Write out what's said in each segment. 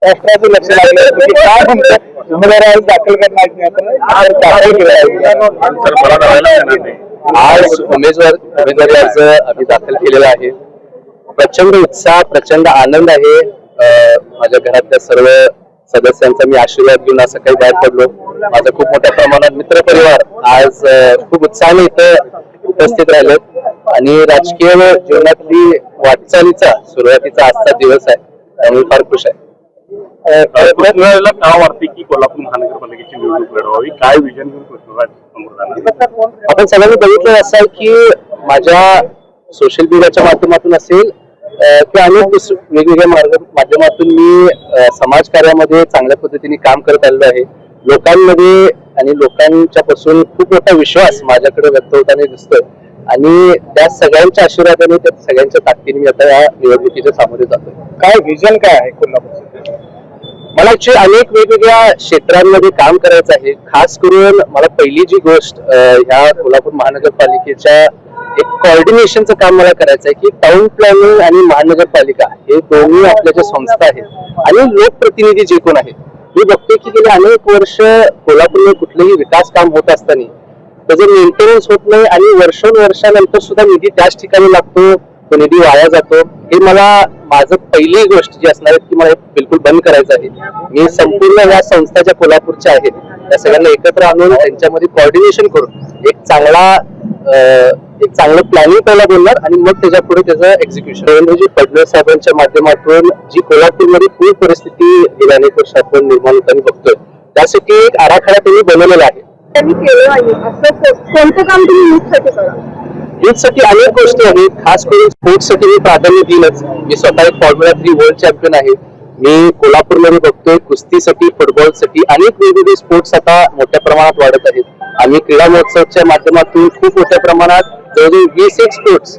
राष्ट्राचं लक्ष लागलं की काय म्हणतात उमेदवार दाखल करणार दाखल केलं. आज उमेदवारी अर्ज आम्ही दाखल केलेला आहे. प्रचंड उत्साह, प्रचंड आनंद आहे. माझ्या घरातल्या सर्व सदस्यांचा मी आशीर्वाद घेऊन असं काही बाहेर पडलो. माझा खूप मोठ्या प्रमाणात मित्रपरिवार आज खूप उत्साहाने इथं उपस्थित राहिले आणि राजकीय जीवनातली वाटचालीचा सुरुवातीचा आजचा दिवस आहे त्यामुळे फार खुश आहे. काय वाटते की कोल्हापूर महानगरपालिकेची निवडणूक लढवावी, काय विजन घेऊन आपण सगळ्यांनी बघितलं असं आहे की माझ्या सोशल मीडियाच्या माध्यमातून असेल की अनेक वेगवेगळ्या माध्यमातून मी समाजकार्यामध्ये चांगल्या पद्धतीने काम करत आलेलो आहे. लोकांमध्ये आणि लोकांच्या पासून खूप मोठा विश्वास माझ्याकडे व्यक्त होताना दिसतोय आणि त्या सगळ्यांच्या आशीर्वादाने त्या सगळ्यांच्या ताकदीने मी आता या निवडणुकीच्या सामोरे जातोय. काय विजन काय आहे कोल्हापूरचं? मला अनेक वेगवेगळ्या क्षेत्रांमध्ये काम करायचं आहे. खास करून मला पहिली जी गोष्ट ह्या कोल्हापूर महानगरपालिकेच्या एक कोऑर्डिनेशनचं काम मला करायचं आहे की टाउन प्लॅनिंग आणि महानगरपालिका हे दोन्ही आपल्या ज्या संस्था आहेत आणि लोकप्रतिनिधी जे कोण आहेत, मी बघतोय की गेले अनेक वर्ष कोल्हापूरमध्ये कुठलंही विकास काम होत असताना त्याचं मेंटेनन्स होत नाही आणि वर्षानंतर सुद्धा निधी त्याच ठिकाणी लागतो, तो निधी वाया जातो. हे मला माझं पहिली गोष्ट जी असणार आहे की मला बिलकुल बंद करायचं आहे. मी संपूर्ण या संस्था ज्या कोल्हापूरच्या आहेत त्या सगळ्यांना एकत्र आणून त्यांच्यामध्ये कोऑर्डिनेशन करून एक चांगलं प्लॅनिंग पहिला बोलणार आणि मग त्याच्या पुढे त्याचं एक्झिक्युशन. देवेंद्रजी फडणवीस साहेबांच्या माध्यमातून जी कोल्हापूरमध्ये पूर परिस्थिती गेल्या अनेक वर्ष आपण निर्माण होताना बघतोय त्यासाठी एक आराखडा त्यांनी बनवलेला आहे. त्यांनी केलं आहे असं कोणतं काम तुम्ही युथसाठी करा? युथसाठी अनेक गोष्टी आहेत. खास करून स्पोर्ट्ससाठी मी प्राधान्य दिलंच. मी स्वतः एक फॉर्म्युला 3 वर्ल्ड चॅम्पियन आहे. मी कोल्हापूरमध्ये बघतोय कुस्तीसाठी, फुटबॉलसाठी अनेक वेगवेगळे स्पोर्ट्स आता मोठ्या प्रमाणात वाढत आहेत. आम्ही क्रीडा महोत्सवच्या माध्यमातून खूप मोठ्या प्रमाणात जवळजवळ 20 स्पोर्ट्स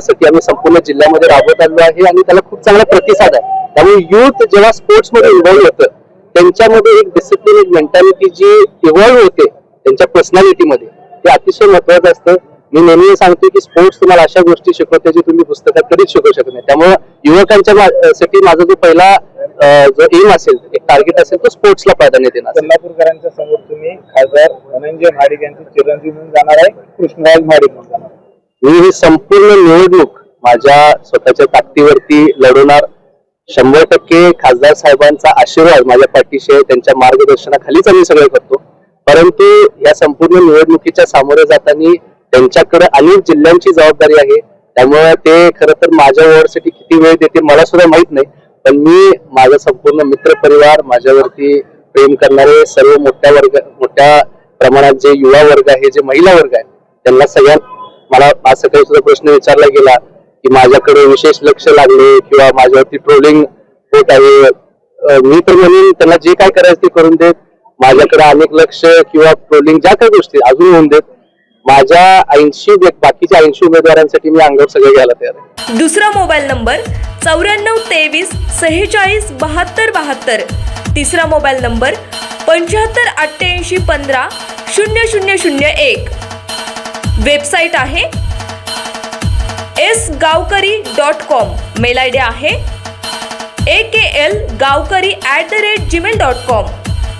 साठी आम्ही संपूर्ण जिल्ह्यामध्ये राबवत आलो आहे आणि त्याला खूप चांगला प्रतिसाद आहे. त्यामुळे युथ जेव्हा स्पोर्ट्समध्ये इन्व्हॉल्व्ह होतं त्यांच्यामध्ये एक डिसिप्लिन, एक मेंटॅलिटी जी इव्हॉल्व्ह होते त्यांच्या पर्सनॅलिटीमध्ये ते अतिशय महत्वाचं असतं. मी नेहमी सांगतो की स्पोर्ट्स तुम्हाला अशा गोष्टी शिकवते जे तुम्ही पुस्तकात कधीच शिकवू शकत नाही. त्यामुळे युवकांच्या साठी माझा जो पहिला जो एम असेल, एक टार्गेट असेल, तो स्पोर्ट्सला प्राधान्य देणार. कोल्हापूरकरांच्या समोर तुम्ही खासदार धनंजय महाडिक यांचे चिरंजीव म्हणून जाणार आहे, कृष्णराज महाडिक म्हणून जाणार. मी ही संपूर्ण निवडणूक माझ्या स्वतःच्या ताकदीवरती लढवणार. 100% खासदार साहेबांचा आशीर्वाद माझ्या पाठीशी आहे. त्यांच्या मार्गदर्शनाखालीच आम्ही सगळं करतो. परंतु या संपूर्ण निवडणुकीच्या सामोरे जाताना त्यांच्याकडे अनेक जिल्ह्यांची जबाबदारी आहे. त्यामुळे ते खरं तर माझ्या वॉर्डसाठी किती वेळ देते मला सुद्धा माहित नाही. पण मी माझा संपूर्ण मित्र परिवार, माझ्यावरती प्रेम करणारे सर्व मोठ्या प्रमाणात जे युवा वर्ग आहे, जे महिला वर्ग आहे, त्यांना सगळ्यात मला आज सकाळी सुद्धा प्रश्न विचारला गेला की माझ्याकडे विशेष लक्ष लागले किंवा माझ्यावरती ट्रोलिंग होत आहे. मी तर म्हणून त्यांना जे काय करायचं ते करून देत. माझ्याकडे अनेक लक्ष किंवा ट्रोलिंग ज्या काही गोष्टी अजून होऊन देत. माझ्या बाकीच्या 80 उमेदवारांसाठी मी अंगावर सगळे घ्यायला तयार आहे. दुसरा मोबाईल नंबर 94 23 46 72 72. तिसरा मोबाईल नंबर 75 88 15 0001. वेबसाईट आहे sgavkari.com. मेल आयडी आहे aklgavkari@gmail.com.